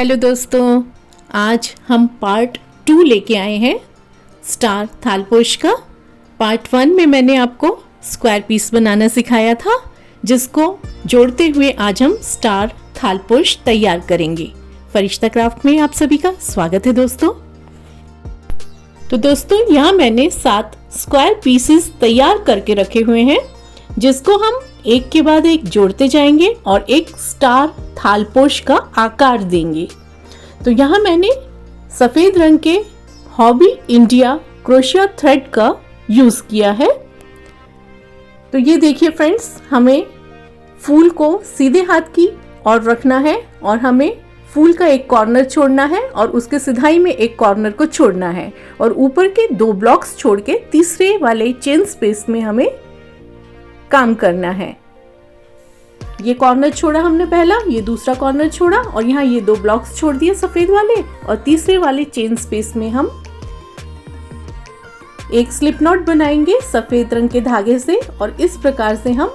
Hello दोस्तों, आज हम पार्ट 2 लेके आए हैं स्टार थालपोश का। पार्ट 1 में मैंने आपको स्क्वायर पीस बनाना सिखाया था, जिसको जोड़ते हुए आज हम स्टार थालपोश तैयार करेंगे। फरिश्ता क्राफ्ट में आप सभी का स्वागत है दोस्तों। तो दोस्तों, यहाँ मैंने 7 स्क्वायर पीसेस तैयार करके रखे हुए हैं, जिसको हम एक के बाद एक जोड़ते जाएंगे और एक स्टार थालपोश का आकार देंगे। तो यहाँ मैंने सफेद रंग के हॉबी इंडिया क्रोशिया थ्रेड का यूज किया है। तो ये देखिए फ्रेंड्स, हमें फूल को सीधे हाथ की ओर रखना है और हमें फूल का एक कॉर्नर छोड़ना है और उसके सिधाई में एक कॉर्नर को छोड़ना है और ऊपर के 2 ब्लॉक्स छोड़ के तीसरे वाले चेन स्पेस में हमें काम करना है। ये कॉर्नर छोड़ा हमने पहला, ये दूसरा कॉर्नर छोड़ा और यहाँ ये 2 ब्लॉक्स छोड़ दिए सफेद वाले और तीसरे वाले चेन स्पेस में हम एक स्लिप नॉट बनाएंगे सफेद रंग के धागे से और इस प्रकार से हम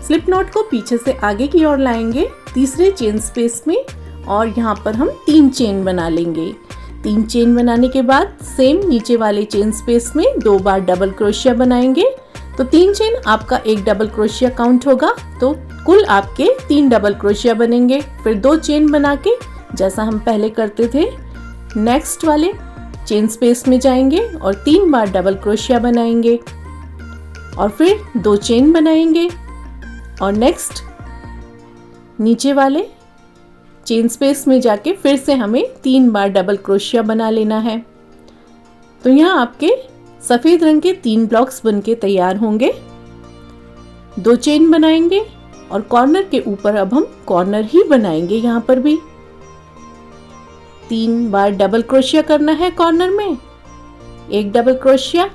स्लिप नॉट को पीछे से आगे की ओर लाएंगे तीसरे चेन स्पेस में और यहाँ पर हम 3 चेन बना लेंगे। 3 चेन बनाने के बाद सेम नीचे वाले चेन स्पेस में 2 बार डबल क्रोशिया बनाएंगे। तो 3 चेन आपका एक डबल क्रोशिया काउंट होगा, तो कुल आपके 3 डबल क्रोशिया बनेंगे। फिर 2 चेन बना के जैसा हम पहले करते थे नेक्स्ट वाले चेन स्पेस में जाएंगे और 3 बार डबल क्रोशिया बनाएंगे और फिर 2 चेन बनाएंगे और नेक्स्ट नीचे वाले चेन स्पेस में जाके फिर से हमें 3 बार डबल क्रोशिया बना लेना है। तो यहाँ आपके सफेद रंग के 3 ब्लॉक्स बनके तैयार होंगे। 2 चेन बनाएंगे और कॉर्नर के ऊपर अब हम कॉर्नर ही बनाएंगे। यहाँ पर भी 3 बार डबल क्रोशिया करना है कॉर्नर में, एक डबल क्रोशिया,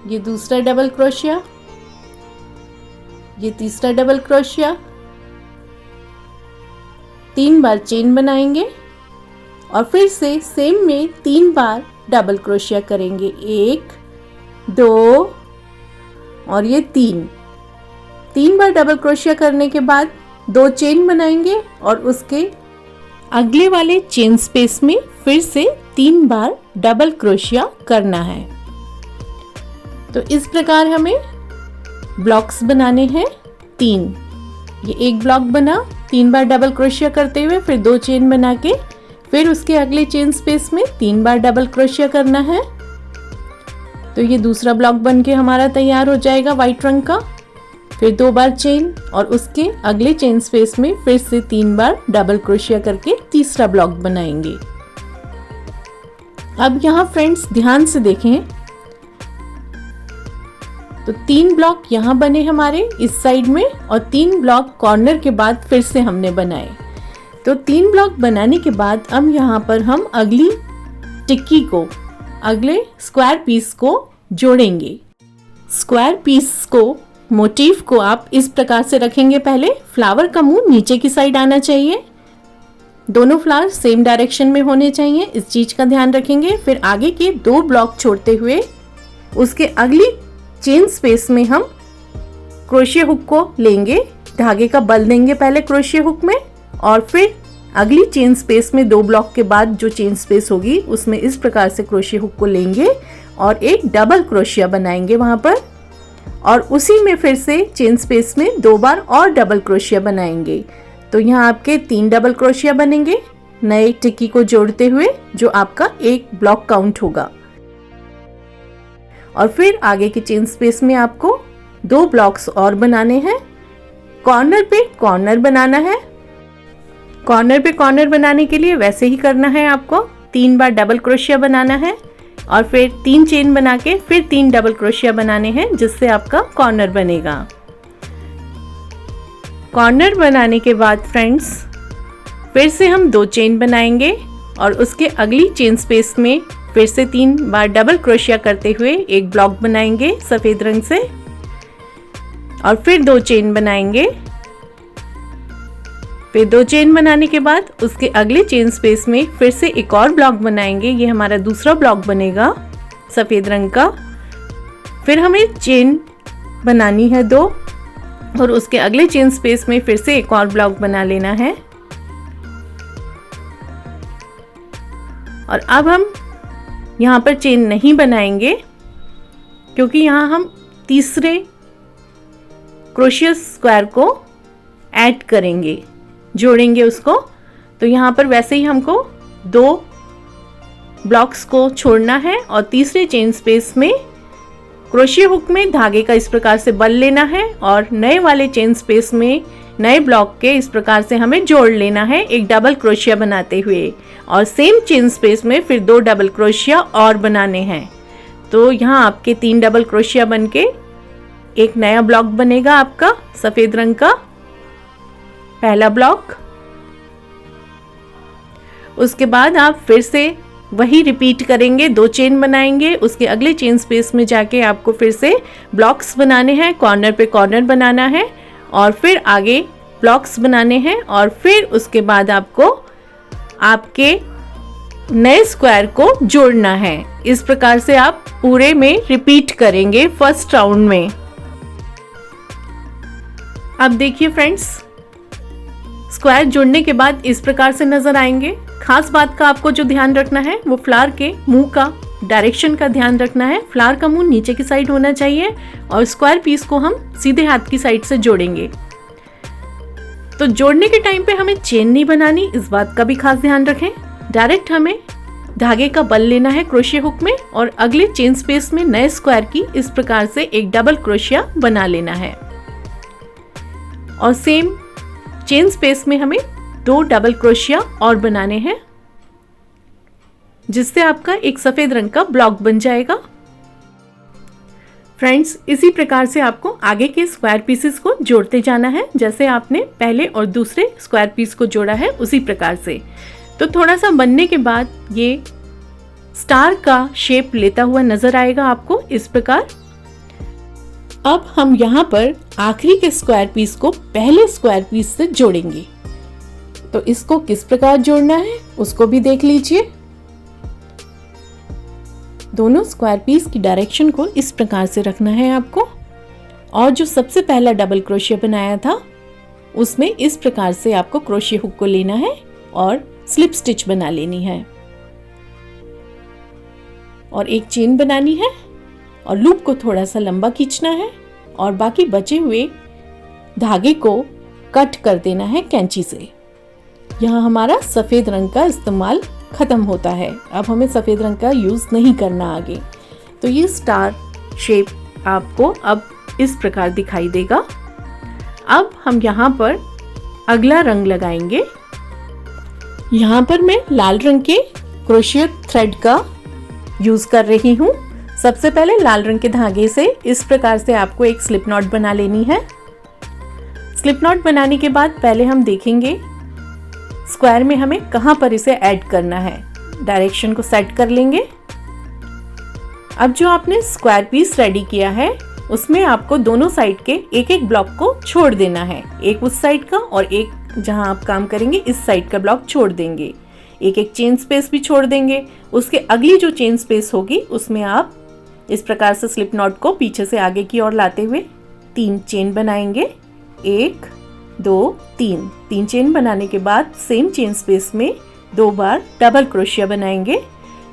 ये दूसरा डबल क्रोशिया, ये तीसरा डबल क्रोशिया, 3 बार चेन बनाएंगे और फिर से सेम में 3 बार डबल क्रोशिया करेंगे, 1 2 और ये 3 बार डबल क्रोशिया करने के बाद 2 चेन बनाएंगे और उसके अगले वाले चेन स्पेस में फिर से 3 बार डबल क्रोशिया करना है। तो इस प्रकार हमें ब्लॉक्स बनाने हैं 3। ये एक ब्लॉक बना 3 बार डबल क्रोशिया करते हुए, फिर 2 चेन बना के फिर उसके अगले चेन स्पेस में 3 बार डबल क्रोशिया करना है। तो ये दूसरा ब्लॉक बन के हमारा तैयार हो जाएगा वाइट रंग का। फिर 2 बार चेन और उसके अगले चेन स्पेस में फिर से 3 बार डबल क्रोशिया करके तीसरा ब्लॉक बनाएंगे। अब यहाँ फ्रेंड्स ध्यान से देखें, तो 3 ब्लॉक यहाँ बने हमारे इस साइड में और 3 ब्लॉक कॉर्नर के बाद फिर से हमने बनाए। तो 3 ब्लॉक बनाने के बाद अब यहाँ पर हम अगली टिक्की को, अगले स्क्वायर पीस को जोड़ेंगे। स्क्वायर पीस को, मोटिव को आप इस प्रकार से रखेंगे। पहले फ्लावर का मुंह नीचे की साइड आना चाहिए, दोनों फ्लावर सेम डायरेक्शन में होने चाहिए, इस चीज का ध्यान रखेंगे। फिर आगे के 2 ब्लॉक छोड़ते हुए उसके अगली चेन स्पेस में हम क्रोशिया हुक को लेंगे, धागे का बल देंगे पहले क्रोशिया हुक में और फिर अगली चेन स्पेस में 2 ब्लॉक के बाद जो चेन स्पेस होगी उसमें इस प्रकार से क्रोशिया हुक को लेंगे और एक डबल क्रोशिया बनाएंगे वहां पर और उसी में फिर से चेन स्पेस में 2 बार और डबल क्रोशिया बनाएंगे। तो यहाँ आपके 3 डबल क्रोशिया बनेंगे नए टिक्की को जोड़ते हुए, जो आपका एक ब्लॉक काउंट होगा। और फिर आगे के चेन स्पेस में आपको 2 ब्लॉक्स और बनाने हैं। कॉर्नर पे कॉर्नर बनाना है। कॉर्नर पे कॉर्नर बनाने के लिए वैसे ही करना है आपको, 3 बार डबल क्रोशिया बनाना है और फिर 3 चेन बना के फिर 3 डबल क्रोशिया बनाने हैं, जिससे आपका कॉर्नर बनेगा। कॉर्नर बनाने के बाद फ्रेंड्स फिर से हम 2 चेन बनाएंगे और उसके अगली चेन स्पेस में फिर से 3 बार डबल क्रोशिया करते हुए एक ब्लॉक बनाएंगे सफेद रंग से और फिर 2 चेन बनाएंगे। फिर 2 चेन बनाने के बाद उसके अगले चेन स्पेस में फिर से एक और ब्लॉक बनाएंगे। ये हमारा दूसरा ब्लॉक बनेगा सफेद रंग का। फिर हमें चेन बनानी है 2 और उसके अगले चेन स्पेस में फिर से एक और ब्लॉक बना लेना है। और अब हम यहाँ पर चेन नहीं बनाएंगे क्योंकि यहाँ हम तीसरे क्रोशिया स्क्वायर को ऐड करेंगे, जोड़ेंगे उसको। तो यहाँ पर वैसे ही हमको 2 ब्लॉक्स को छोड़ना है और तीसरे चेन स्पेस में क्रोशिया हुक में धागे का इस प्रकार से बल लेना है और नए वाले चेन स्पेस में नए ब्लॉक के इस प्रकार से हमें जोड़ लेना है एक डबल क्रोशिया बनाते हुए। और सेम चेन स्पेस में फिर 2 डबल क्रोशिया और बनाने हैं। तो यहाँ आपके 3 डबल क्रोशिया बनके एक नया ब्लॉक बनेगा आपका सफेद रंग का पहला ब्लॉक। उसके बाद आप फिर से वही रिपीट करेंगे, 2 चेन बनाएंगे, उसके अगले चेन स्पेस में जाके आपको फिर से ब्लॉक्स बनाने हैं, कॉर्नर पे कॉर्नर बनाना है और फिर आगे ब्लॉक्स बनाने हैं और फिर उसके बाद आपको आपके नए स्क्वायर को जोड़ना है। इस प्रकार से आप पूरे में रिपीट करेंगे फर्स्ट राउंड में। अब देखिए फ्रेंड्स, स्क्वायर जोड़ने के बाद इस प्रकार से नजर आएंगे। खास बात का आपको जो ध्यान रखना है वो फ्लावर के मुंह का डायरेक्शन का ध्यान रखना है। फ्लावर का मुंह नीचे की साइड होना चाहिए और स्क्वायर पीस को हम सीधे हाथ की साइड से जोड़ेंगे। तो जोड़ने के टाइम पे हमें चेन नहीं बनानी, इस बात का भी खास ध्यान रखें। डायरेक्ट हमें धागे का बल लेना है क्रोशिया हुक में और अगले चेन स्पेस में नए स्क्वायर की इस प्रकार से एक डबल क्रोशिया बना लेना है। और सेम चेन स्पेस में हमें 2 डबल क्रोशिया और बनाने हैं जिससे आपका एक सफेद रंग का ब्लॉक बन जाएगा। फ्रेंड्स, इसी प्रकार से आपको आगे के स्क्वायर पीसेस को जोड़ते जाना है, जैसे आपने पहले और दूसरे स्क्वायर पीस को जोड़ा है उसी प्रकार से। तो थोड़ा सा बनने के बाद ये स्टार का शेप लेता हुआ नजर आएगा आपको इस प्रकार। अब हम यहाँ पर आखिरी के स्क्वायर पीस को पहले स्क्वायर पीस से जोड़ेंगे। तो इसको किस प्रकार जोड़ना है उसको भी देख लीजिए। दोनों स्क्वायर पीस की डायरेक्शन को इस प्रकार से रखना है आपको और जो सबसे पहला डबल क्रोशिया बनाया था उसमें इस प्रकार से आपको क्रोशिया हुक को लेना है और स्लिप स्टिच बना लेनी है और एक चेन बनानी है और लूप को थोड़ा सा लंबा खींचना है और बाकी बचे हुए धागे को कट कर देना है कैंची से। यहाँ हमारा सफेद रंग का इस्तेमाल खत्म होता है, अब हमें सफेद रंग का यूज नहीं करना आगे। तो ये स्टार शेप आपको अब इस प्रकार दिखाई देगा। अब हम यहाँ पर अगला रंग लगाएंगे। यहाँ पर मैं लाल रंग के क्रोशिया थ्रेड का यूज कर रही हूँ। सबसे पहले लाल रंग के धागे से इस प्रकार से आपको एक स्लिप नॉट बना लेनी है। स्लिप नॉट बनाने के बाद पहले हम देखेंगे स्क्वायर में हमें कहाँ पर इसे ऐड करना है। डायरेक्शन को सेट कर लेंगे। अब जो आपने स्क्वायर पीस रेडी किया है उसमें आपको दोनों साइड के एक एक ब्लॉक को छोड़ देना है, एक उस साइड का और एक जहां आप काम करेंगे इस साइड का ब्लॉक छोड़ देंगे। एक एक चेन स्पेस भी छोड़ देंगे। उसके अगली जो चेन स्पेस होगी उसमें आप इस प्रकार से स्लिप नॉट को पीछे से आगे की ओर लाते हुए 3 चेन बनाएंगे। 1 2 3 3 चेन बनाने के बाद सेम चेन स्पेस में 2 बार डबल क्रोशिया बनाएंगे।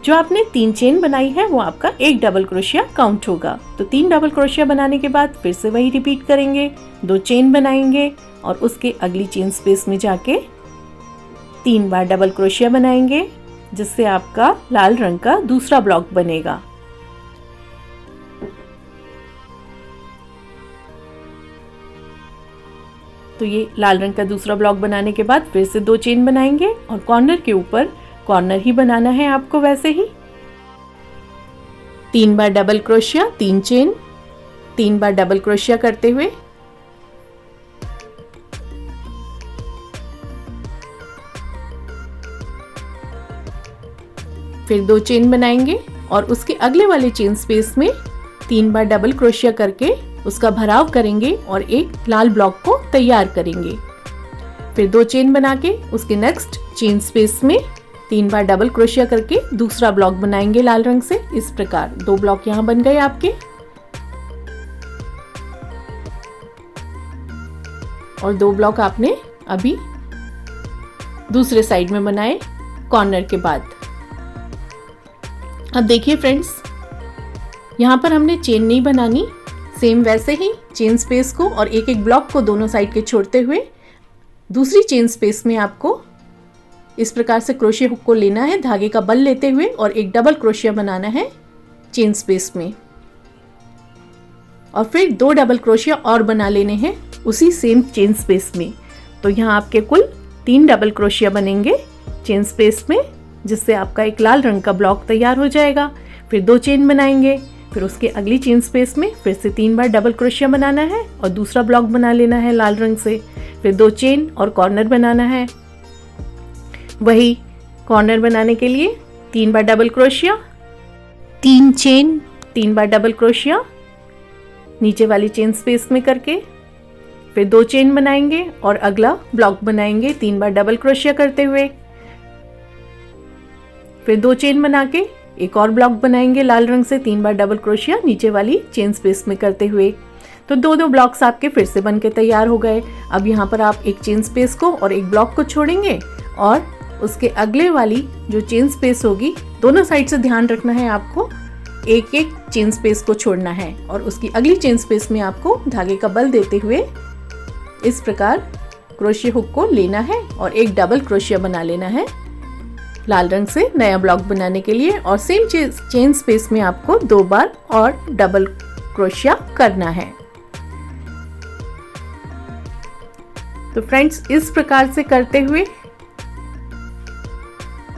जो आपने 3 चेन बनाई है वो आपका एक डबल क्रोशिया काउंट होगा। तो 3 डबल क्रोशिया बनाने के बाद फिर से वही रिपीट करेंगे, 2 चेन बनाएंगे और उसके अगली चेन स्पेस में जाके 3 बार डबल क्रोशिया बनाएंगे जिससे आपका लाल रंग का दूसरा ब्लॉक बनेगा। तो ये लाल रंग का दूसरा ब्लॉक बनाने के बाद फिर से 2 चेन बनाएंगे और कॉर्नर के ऊपर कॉर्नर ही बनाना है आपको वैसे ही। 3 बार डबल क्रोशिया, 3 चेन, 3 बार डबल क्रोशिया करते हुए फिर 2 चेन बनाएंगे और उसके अगले वाले चेन स्पेस में 3 बार डबल क्रोशिया करके उसका भराव करेंगे और एक लाल ब्लॉक को तैयार करेंगे। फिर 2 चेन बना के उसके नेक्स्ट चेन स्पेस में 3 बार डबल क्रोशिया करके दूसरा ब्लॉक बनाएंगे लाल रंग से। इस प्रकार 2 ब्लॉक यहाँ बन गए आपके। और 2 ब्लॉक आपने अभी दूसरे साइड में बनाए कॉर्नर के बाद। अब देखिए फ्रेंड्स, यहाँ पर हमने चेन नहीं बनानी, सेम वैसे ही चेन स्पेस को और एक एक ब्लॉक को दोनों साइड के छोड़ते हुए दूसरी चेन स्पेस में आपको इस प्रकार से क्रोशिया हुक को लेना है, धागे का बल लेते हुए, और एक डबल क्रोशिया बनाना है चेन स्पेस में, और फिर 2 डबल क्रोशिया और बना लेने हैं उसी सेम चेन स्पेस में। तो यहाँ आपके कुल 3 डबल क्रोशिया बनेंगे चेन स्पेस में, जिससे आपका एक लाल रंग का ब्लॉक तैयार हो जाएगा। फिर 2 चेन बनाएंगे, फिर उसके अगली चेन स्पेस में फिर से 3 बार डबल क्रोशिया बनाना है और दूसरा ब्लॉक बना लेना है लाल रंग से। फिर 2 चेन और कॉर्नर बनाना है। वही कॉर्नर बनाने के लिए 3 बार डबल क्रोशिया, 3 चेन, 3 बार डबल क्रोशिया नीचे वाली चेन स्पेस में करके, फिर 2 चेन बनाएंगे और अगला ब्लॉक बनाएंगे 3 बार डबल क्रोशिया करते हुए। फिर 2 चेन बना के एक और ब्लॉक बनाएंगे लाल रंग से 3 बार डबल क्रोशिया नीचे वाली चेन स्पेस में करते हुए। तो 2 ब्लॉक्स आपके फिर से बन के तैयार हो गए। अब यहाँ पर आप एक चेन स्पेस को और एक ब्लॉक को छोड़ेंगे और उसके अगले वाली जो चेन स्पेस होगी, दोनों साइड से ध्यान रखना है आपको, एक एक चेन स्पेस को छोड़ना है और उसकी अगली चेन स्पेस में आपको धागे का बल देते हुए इस प्रकार क्रोशिया हुक को लेना है और एक डबल क्रोशिया बना लेना है लाल रंग से नया ब्लॉक बनाने के लिए, और सेम चेन स्पेस में आपको 2 बार और डबल क्रोशिया करना है। तो फ्रेंड्स, इस प्रकार से करते हुए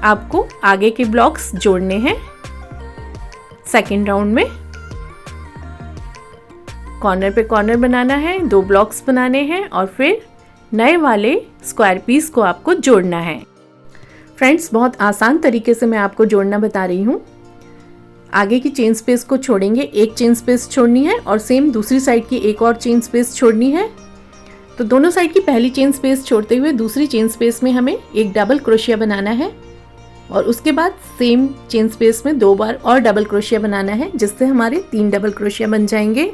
आपको आगे के ब्लॉक्स जोड़ने हैं। सेकेंड राउंड में कॉर्नर पे कॉर्नर बनाना है, 2 ब्लॉक्स बनाने हैं और फिर नए वाले स्क्वायर पीस को आपको जोड़ना है। फ्रेंड्स, बहुत आसान तरीके से मैं आपको जोड़ना बता रही हूँ। आगे की चेन स्पेस को छोड़ेंगे, एक चेन स्पेस छोड़नी है और सेम दूसरी साइड की एक और चेन स्पेस छोड़नी है। तो दोनों साइड की पहली चेन स्पेस छोड़ते हुए दूसरी चेन स्पेस में हमें एक डबल क्रोशिया बनाना है और उसके बाद सेम चेन स्पेस में 2 बार और डबल क्रोशिया बनाना है, जिससे हमारे 3 डबल क्रोशिया बन जाएंगे,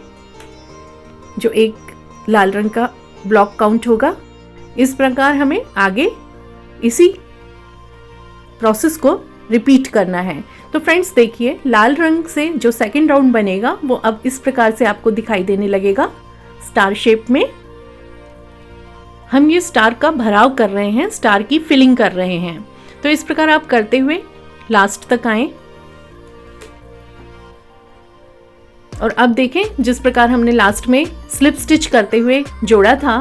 जो एक लाल रंग का ब्लॉक काउंट होगा। इस प्रकार हमें आगे इसी प्रोसेस को रिपीट करना है। तो फ्रेंड्स देखिए, लाल रंग से जो सेकंड राउंड बनेगा वो अब इस प्रकार से आपको दिखाई देने लगेगा स्टार शेप में। हम ये स्टार का भराव कर रहे हैं, स्टार की फिलिंग कर रहे हैं। तो इस प्रकार आप करते हुए लास्ट तक आए और अब देखें, जिस प्रकार हमने लास्ट में स्लिप स्टिच करते हुए जोड़ा था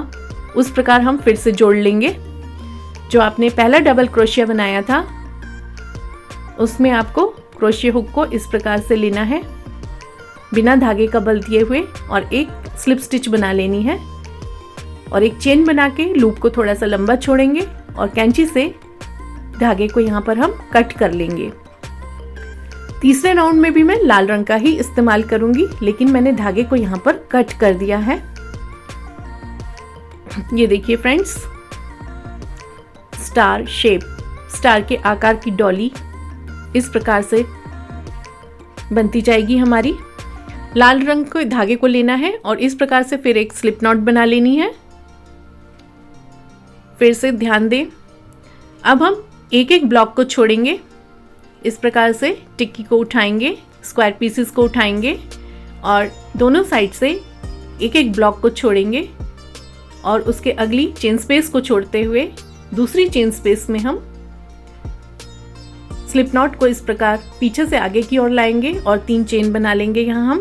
उस प्रकार हम फिर से जोड़ लेंगे। जो आपने पहला डबल क्रोशिया बनाया था उसमें आपको क्रोशिया हुक को इस प्रकार से लेना है बिना धागे का बल दिए हुए और एक स्लिप स्टिच बना लेनी है और एक चेन बना के लूप को थोड़ा सा लंबा छोड़ेंगे और कैंची से धागे को यहाँ पर हम कट कर लेंगे। तीसरे राउंड में भी मैं लाल रंग का ही इस्तेमाल करूंगी, लेकिन मैंने धागे को यहाँ पर कट कर दिया है। ये देखिए फ्रेंड्स, स्टार शेप, स्टार के आकार की डॉली इस प्रकार से बनती जाएगी हमारी। लाल रंग के धागे को लेना है और इस प्रकार से फिर एक स्लिप नॉट बना लेनी है। फिर से ध्यान दें, अब हम एक एक ब्लॉक को छोड़ेंगे, इस प्रकार से टिक्की को उठाएंगे, स्क्वायर पीसेस को उठाएंगे और दोनों साइड से एक एक ब्लॉक को छोड़ेंगे और उसके अगली चेन स्पेस को छोड़ते हुए दूसरी चेन स्पेस में हम स्लिप नॉट को इस प्रकार पीछे से आगे की ओर लाएंगे और 3 चेन बना लेंगे। यहाँ हम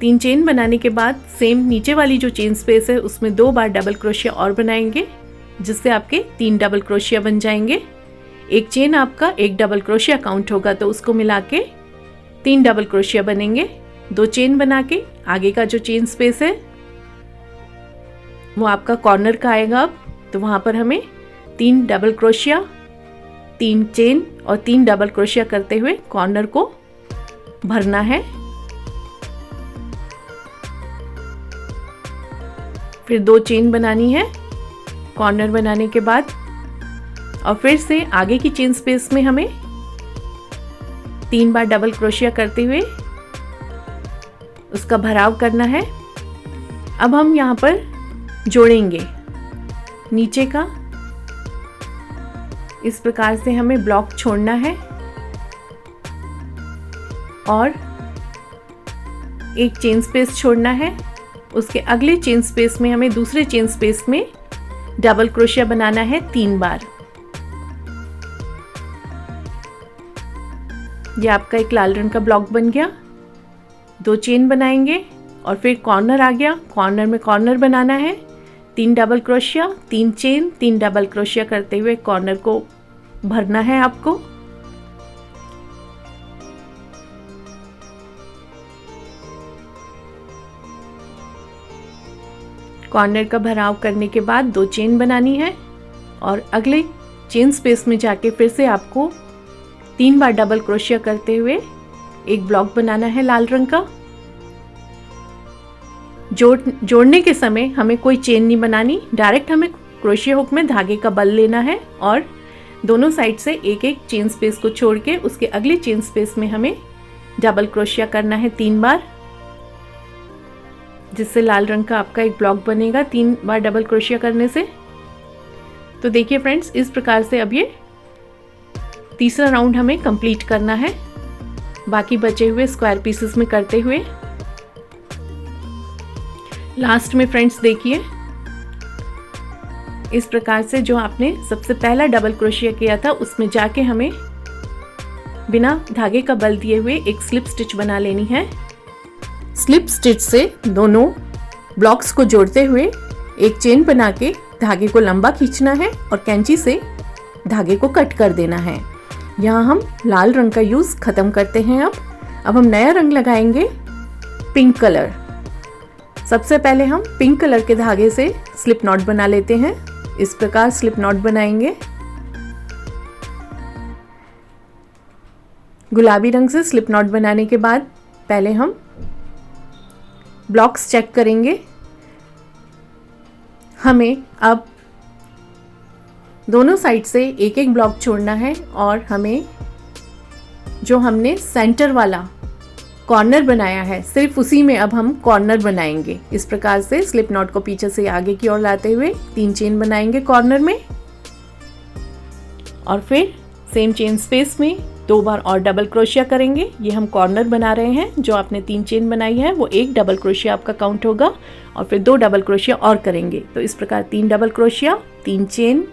3 चेन बनाने के बाद सेम नीचे वाली जो चेन स्पेस है उसमें 2 बार डबल क्रोशिया और बनाएंगे, जिससे आपके 3 डबल क्रोशिया बन जाएंगे। एक चेन आपका एक डबल क्रोशिया काउंट होगा, तो उसको मिला के 3 डबल क्रोशिया बनेंगे। 2 चेन बना के आगे का जो चेन स्पेस है वो आपका कॉर्नर का आएगा। अब तो वहां पर हमें 3 डबल क्रोशिया, 3 चेन और 3 डबल क्रोशिया करते हुए कॉर्नर को भरना है। फिर 2 चेन बनानी है कॉर्नर बनाने के बाद और फिर से आगे की चेन स्पेस में हमें 3 बार डबल क्रोशिया करते हुए उसका भराव करना है। अब हम यहाँ पर जोड़ेंगे नीचे का। इस प्रकार से हमें ब्लॉक छोड़ना है और एक चेन स्पेस छोड़ना है। उसके अगले चेन स्पेस में हमें दूसरे चेन स्पेस में डबल क्रोशिया बनाना है 3 बार। ये आपका एक लाल रंग का ब्लॉक बन गया। 2 चेन बनाएंगे और फिर कॉर्नर आ गया, कॉर्नर में कॉर्नर बनाना है। 3 double crochet, 3 chain, 3 double crochet करते हुए कॉर्नर को भरना है आपको। कॉर्नर का भराव करने के बाद 2 चेन बनानी है और अगले चेन स्पेस में जाके फिर से आपको 3 बार डबल क्रोशिया करते हुए एक ब्लॉक बनाना है लाल रंग का। जोड़ने के समय हमें कोई चेन नहीं बनानी, डायरेक्ट हमें क्रोशिया हुक में धागे का बल लेना है और दोनों साइड से एक एक चेन स्पेस को छोड़ के उसके अगले चेन स्पेस में हमें डबल क्रोशिया करना है 3 बार, जिससे लाल रंग का आपका एक ब्लॉक बनेगा 3 बार डबल क्रोशिया करने से। तो देखिए फ्रेंड्स, इस प्रकार से अब ये तीसरा राउंड हमें कंप्लीट करना है, बाकी बचे हुए स्क्वायर पीसेस में करते हुए। लास्ट में फ्रेंड्स देखिए, इस प्रकार से जो आपने सबसे पहला डबल क्रोशिया किया था उसमें जाके हमें बिना धागे का बल दिए हुए एक स्लिप स्टिच बना लेनी है। स्लिप स्टिच से दोनों ब्लॉक्स को जोड़ते हुए एक चेन बना के धागे को लंबा खींचना है और कैंची से धागे को कट कर देना है। यहाँ हम लाल रंग का यूज खत्म करते हैं। अब हम नया रंग लगाएंगे पिंक कलर। सबसे पहले हम पिंक कलर के धागे से स्लिप नॉट बना लेते हैं। इस प्रकार स्लिप नॉट बनाएंगे। गुलाबी रंग से स्लिप नॉट बनाने के बाद पहले हम ब्लॉक्स चेक करेंगे। हमें अब दोनों साइड से एक एक ब्लॉक छोड़ना है और हमें जो हमने सेंटर वाला कॉर्नर बनाया है सिर्फ उसी में अब हम कॉर्नर बनाएंगे। इस प्रकार से स्लिप नॉट को पीछे से आगे की ओर लाते हुए 3 चेन बनाएंगे कॉर्नर में और फिर सेम चेन स्पेस में 2 बार और डबल क्रोशिया करेंगे। ये हम कॉर्नर बना रहे हैं। जो आपने 3 चेन बनाई है वो 1 डबल क्रोशिया आपका काउंट होगा और फिर 2 डबल क्रोशिया और करेंगे। तो इस प्रकार 3 डबल क्रोशिया, 3 चेन,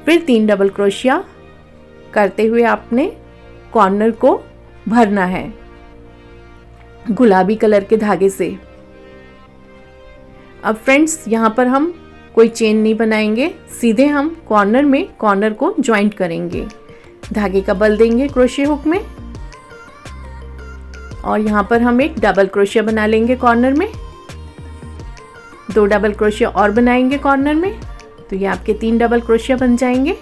फिर 3 डबल क्रोशिया करते हुए आपने कॉर्नर को भरना है गुलाबी कलर के धागे से। अब फ्रेंड्स यहाँ पर हम कोई चेन नहीं बनाएंगे, सीधे हम कॉर्नर में कॉर्नर को ज्वाइंट करेंगे। धागे का बल देंगे क्रोशिया हुक में और यहाँ पर हम एक डबल क्रोशिया बना लेंगे कॉर्नर में। 2 डबल क्रोशिया और बनाएंगे कॉर्नर में, तो ये आपके 3 डबल क्रोशिया बन जाएंगे।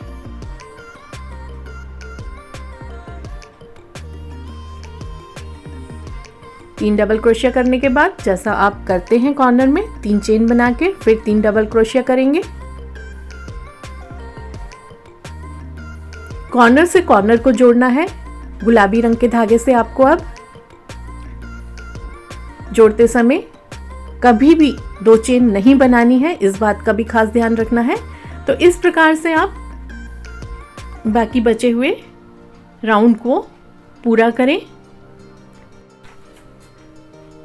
तीन डबल क्रोशिया करने के बाद जैसा आप करते हैं कॉर्नर में 3 चेन बना के फिर 3 डबल क्रोशिया करेंगे। कॉर्नर से कॉर्नर को जोड़ना है गुलाबी रंग के धागे से। आपको अब जोड़ते समय कभी भी 2 चेन नहीं बनानी है, इस बात का भी खास ध्यान रखना है। तो इस प्रकार से आप बाकी बचे हुए राउंड को पूरा करें।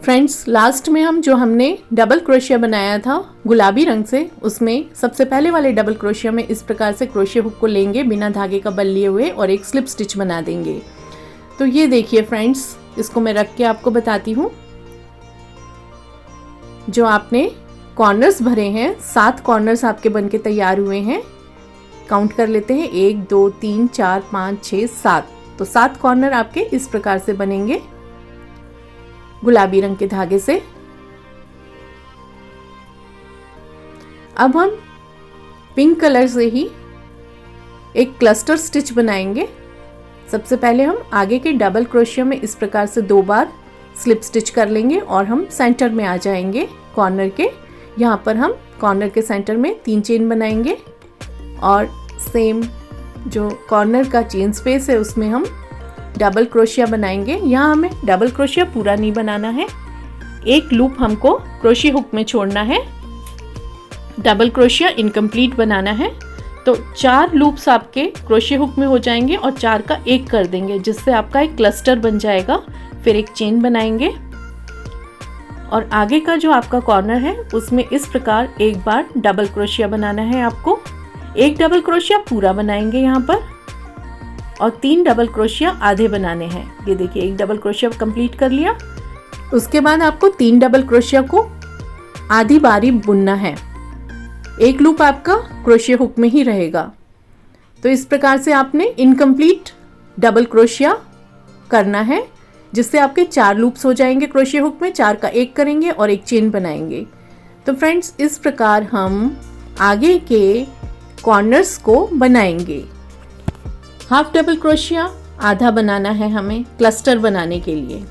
फ्रेंड्स, लास्ट में हम जो हमने डबल क्रोशिया बनाया था गुलाबी रंग से, उसमें सबसे पहले वाले डबल क्रोशिया में इस प्रकार से क्रोशिया हुक को लेंगे बिना धागे का बल लिए हुए और एक स्लिप स्टिच बना देंगे। तो ये देखिए फ्रेंड्स, इसको मैं रख के आपको बताती हूँ। जो आपने कॉर्नर्स भरे हैं 7 कॉर्नर्स आपके बनके तैयार हुए हैं। काउंट कर लेते हैं 1 2 3 4 5 6 7। तो 7 कॉर्नर आपके इस प्रकार से बनेंगे गुलाबी रंग के धागे से। अब हम पिंक कलर से ही एक क्लस्टर स्टिच बनाएंगे। सबसे पहले हम आगे के डबल क्रोशिया में इस प्रकार से 2 बार स्लिप स्टिच कर लेंगे और हम सेंटर में आ जाएंगे कॉर्नर के। यहाँ पर हम कॉर्नर के सेंटर में 3 चेन बनाएंगे और सेम जो कॉर्नर का चेन स्पेस है उसमें हम डबल क्रोशिया बनाएंगे। यहाँ हमें डबल क्रोशिया पूरा नहीं बनाना है, एक लूप हमको क्रोशिया हुक में छोड़ना है, डबल क्रोशिया इनकम्प्लीट बनाना है। तो 4 लूप्स आपके क्रोशिया हुक में हो जाएंगे और 4 का 1 कर देंगे, जिससे आपका एक क्लस्टर बन जाएगा। फिर एक चेन बनाएंगे और आगे का जो आपका कॉर्नर है उसमें इस प्रकार एक बार डबल क्रोशिया बनाना है आपको। एक डबल क्रोशिया पूरा बनाएंगे यहाँ पर और 3 डबल क्रोशिया आधे बनाने हैं। ये देखिए, एक डबल क्रोशिया कंप्लीट कर लिया। उसके बाद आपको 3 डबल क्रोशिया को आधी बारी बुनना है। एक लूप आपका क्रोशिया हुक में ही रहेगा। तो इस प्रकार से आपने इनकम्प्लीट डबल क्रोशिया करना है, जिससे आपके 4 लूप्स हो जाएंगे क्रोशिया हुक में। 4 का 1 करेंगे और एक चेन बनाएंगे। तो फ्रेंड्स, इस प्रकार हम आगे के कॉर्नर्स को बनाएंगे। हाफ डबल क्रोशिया आधा बनाना है हमें क्लस्टर बनाने के लिए,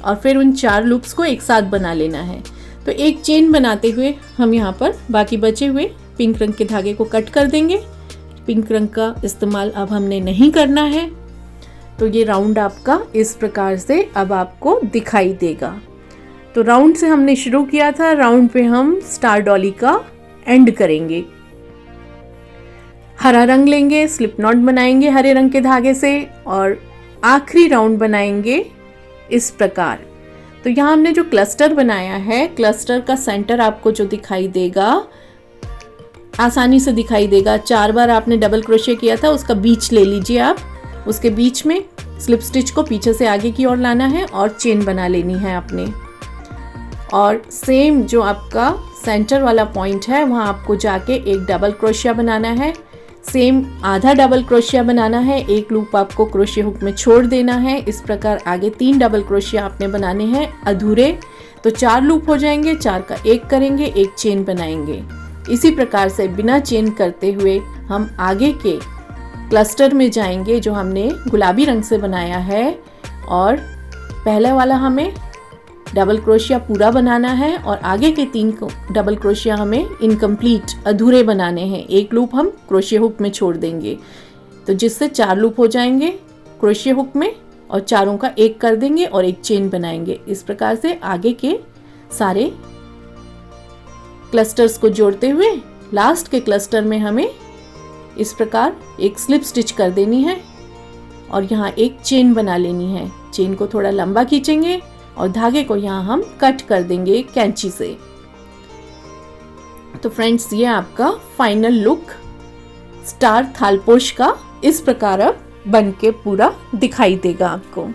और फिर उन 4 लूप्स को एक साथ बना लेना है। तो एक चेन बनाते हुए हम यहाँ पर बाकी बचे हुए पिंक रंग के धागे को कट कर देंगे। पिंक रंग का इस्तेमाल अब हमने नहीं करना है। तो ये राउंड आपका इस प्रकार से अब आपको दिखाई देगा। तो राउंड से हमने शुरू किया था, राउंड पे हम स्टार डॉली का एंड करेंगे। हरा रंग लेंगे, स्लिप नॉट बनाएंगे हरे रंग के धागे से और आखिरी राउंड बनाएंगे इस प्रकार। तो यहाँ हमने जो क्लस्टर बनाया है, क्लस्टर का सेंटर आपको जो दिखाई देगा, आसानी से दिखाई देगा। 4 बार आपने डबल क्रोशिया किया था, उसका बीच ले लीजिए आप। उसके बीच में स्लिप स्टिच को पीछे से आगे की ओर लाना है और चेन बना लेनी है आपने। और सेम जो आपका सेंटर वाला पॉइंट है वहाँ आपको जाके एक डबल क्रोशिया बनाना है। सेम आधा डबल क्रोशिया बनाना है। एक लूप आपको क्रोशिया हुक में छोड़ देना है। इस प्रकार आगे 3 डबल क्रोशिया आपने बनाने हैं अधूरे। तो 4 लूप हो जाएंगे, 4 का 1 करेंगे, एक चेन बनाएंगे। इसी प्रकार से बिना चेन करते हुए हम आगे के क्लस्टर में जाएंगे जो हमने गुलाबी रंग से बनाया है। और पहले वाला हमें डबल क्रोशिया पूरा बनाना है और आगे के 3 डबल क्रोशिया हमें इनकम्प्लीट अधूरे बनाने हैं। एक लूप हम क्रोशिया हुक में छोड़ देंगे, तो जिससे 4 लूप हो जाएंगे क्रोशिया हुक में और 4 का 1 कर देंगे और एक चेन बनाएंगे। इस प्रकार से आगे के सारे क्लस्टर्स को जोड़ते हुए लास्ट के क्लस्टर में हमें इस प्रकार एक स्लिप स्टिच कर देनी है और यहाँ एक चेन बना लेनी है। चेन को थोड़ा लंबा खींचेंगे और धागे को यहाँ हम कट कर देंगे कैंची से। तो फ्रेंड्स, ये आपका फाइनल लुक स्टार थालपोश का इस प्रकार अब बन के पूरा दिखाई देगा आपको।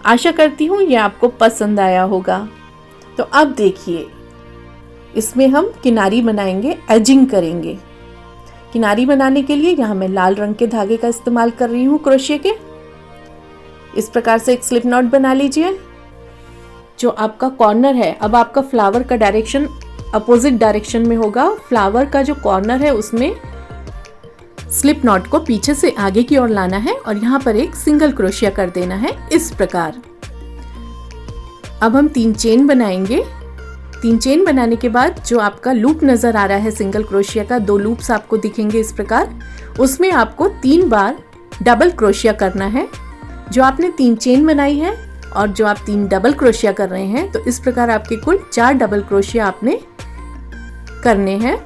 आशा करती हूँ ये आपको पसंद आया होगा। तो अब देखिए, इसमें हम किनारी बनाएंगे, एजिंग करेंगे। किनारी बनाने के लिए यहाँ मैं लाल रंग के धागे का इस्तेमाल कर रही हूँ क्रोशिया के। इस प्रकार से एक स्लिप नॉट बना लीजिए। जो आपका कॉर्नर है, अब आपका फ्लावर का डायरेक्शन अपोजिट डायरेक्शन में होगा। फ्लावर का जो कॉर्नर है उसमें स्लिप नॉट को पीछे से आगे की ओर लाना है और यहाँ पर एक सिंगल क्रोशिया कर देना है इस प्रकार। अब हम 3 चेन बनाएंगे। 3 चेन बनाने के बाद जो आपका लूप नजर आ रहा है सिंगल क्रोशिया का, 2 लूप्स आपको दिखेंगे इस प्रकार। उसमें आपको 3 बार डबल क्रोशिया करना है। जो आपने 3 चेन बनाई है और जो आप 3 डबल क्रोशिया कर रहे हैं, तो इस प्रकार आपके कुल 4 डबल क्रोशिया आपने करने हैं।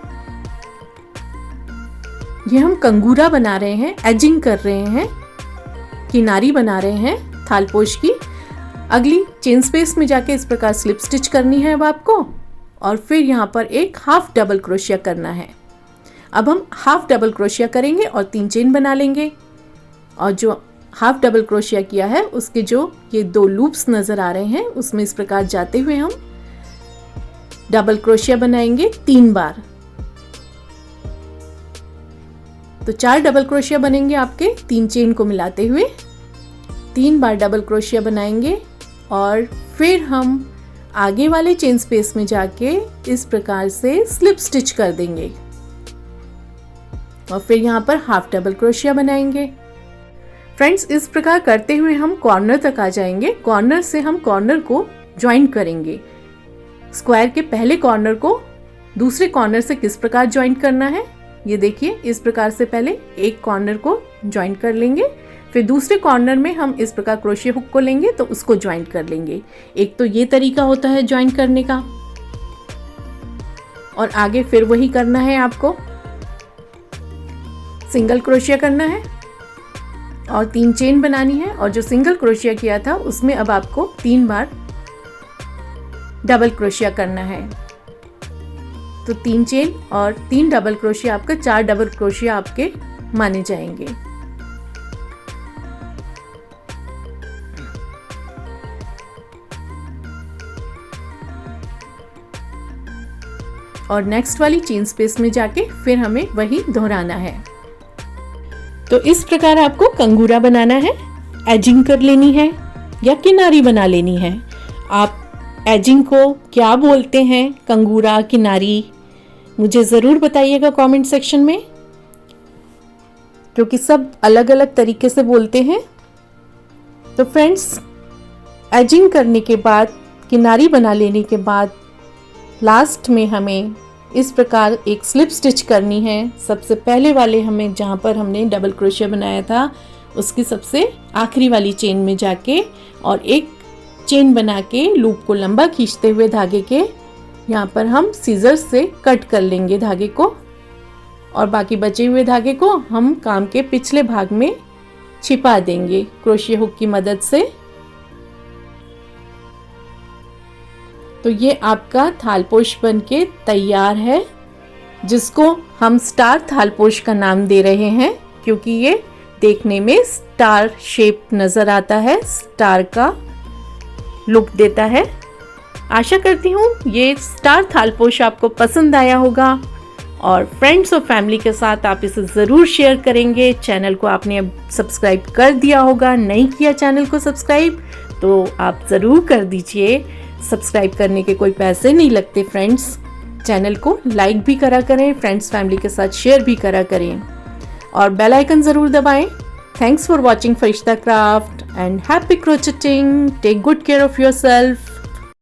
ये हम कंगूरा बना रहे हैं, एजिंग कर रहे हैं, किनारी बना रहे हैं थालपोश की। अगली चेन स्पेस में जाके इस प्रकार स्लिप स्टिच करनी है अब आपको और फिर यहाँ पर एक हाफ डबल क्रोशिया करना है। अब हम हाफ डबल क्रोशिया करेंगे और 3 चेन बना लेंगे और जो हाफ डबल क्रोशिया किया है उसके जो ये 2 लूप्स नजर आ रहे हैं उसमें इस प्रकार जाते हुए हम डबल क्रोशिया बनाएंगे 3 बार। तो 4 डबल क्रोशिया बनेंगे आपके 3 चेन को मिलाते हुए। 3 बार डबल क्रोशिया बनाएंगे और फिर हम आगे वाले चेन स्पेस में जाके इस प्रकार से स्लिप स्टिच कर देंगे और फिर यहाँ पर हाफ डबल क्रोशिया बनाएंगे। फ्रेंड्स, इस प्रकार करते हुए हम कॉर्नर तक आ जाएंगे। कॉर्नर से हम कॉर्नर को ज्वाइन करेंगे। स्क्वायर के पहले कॉर्नर को दूसरे कॉर्नर से किस प्रकार ज्वाइन करना है ये देखिए। इस प्रकार से पहले एक कॉर्नर को ज्वाइन कर लेंगे, फिर दूसरे कॉर्नर में हम इस प्रकार क्रोशिया हुक को लेंगे तो उसको ज्वाइंट कर लेंगे। एक तो ये तरीका होता है ज्वाइंट करने का, और आगे फिर वही करना है आपको। सिंगल क्रोशिया करना है और 3 चेन बनानी है, और जो सिंगल क्रोशिया किया था उसमें अब आपको 3 बार डबल क्रोशिया करना है। तो 3 चेन और 3 डबल क्रोशिया, आपका 4 डबल क्रोशिया आपके माने जाएंगे। और नेक्स्ट वाली चेन स्पेस में जाके फिर हमें वही दोहराना है। तो इस प्रकार आपको कंगूरा बनाना है। एजिंग कर लेनी है या किनारी बना लेनी है। आप एजिंग को क्या बोलते हैं, कंगूरा, किनारी, मुझे ज़रूर बताइएगा कमेंट सेक्शन में, क्योंकि सब अलग अलग तरीके से बोलते हैं। तो फ्रेंड्स, एजिंग करने के बाद, किनारी बना लेने के बाद लास्ट में हमें इस प्रकार एक स्लिप स्टिच करनी है। सबसे पहले वाले हमें जहाँ पर हमने डबल क्रोशिया बनाया था उसकी सबसे आखिरी वाली चेन में जाके और एक चेन बना के लूप को लंबा खींचते हुए धागे के यहाँ पर हम सीजर से कट कर लेंगे धागे को, और बाकी बचे हुए धागे को हम काम के पिछले भाग में छिपा देंगे क्रोशिया हुक की मदद से। तो ये आपका थालपोश बन के तैयार है, जिसको हम स्टार थालपोश का नाम दे रहे हैं, क्योंकि ये देखने में स्टार शेप नज़र आता है, स्टार का लुक देता है। आशा करती हूँ ये स्टार थालपोश आपको पसंद आया होगा, और फ्रेंड्स और फैमिली के साथ आप इसे ज़रूर शेयर करेंगे। चैनल को आपने अब सब्सक्राइब कर दिया होगा, नहीं किया चैनल को सब्सक्राइब तो आप ज़रूर कर दीजिए। सब्सक्राइब करने के कोई पैसे नहीं लगते फ्रेंड्स। चैनल को लाइक भी करा करें, फ्रेंड्स फैमिली के साथ शेयर भी करा करें, और बेल आइकन ज़रूर दबाएं। Thanks for watching Farishta craft and happy crocheting. Take good care of yourself.